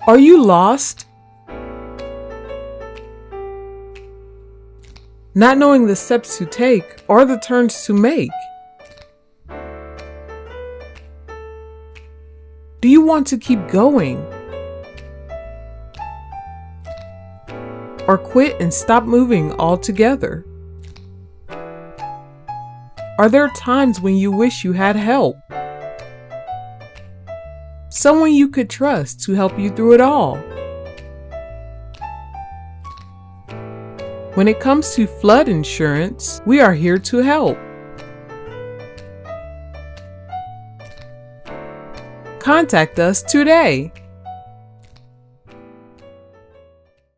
Are you lost? Not knowing the steps to take or the turns to make? Do you want to keep going? Or quit and stop moving altogether? Are there times when you wish you had help? Someone you could trust to help you through it all? When it comes to flood insurance, we are here to help. Contact us today.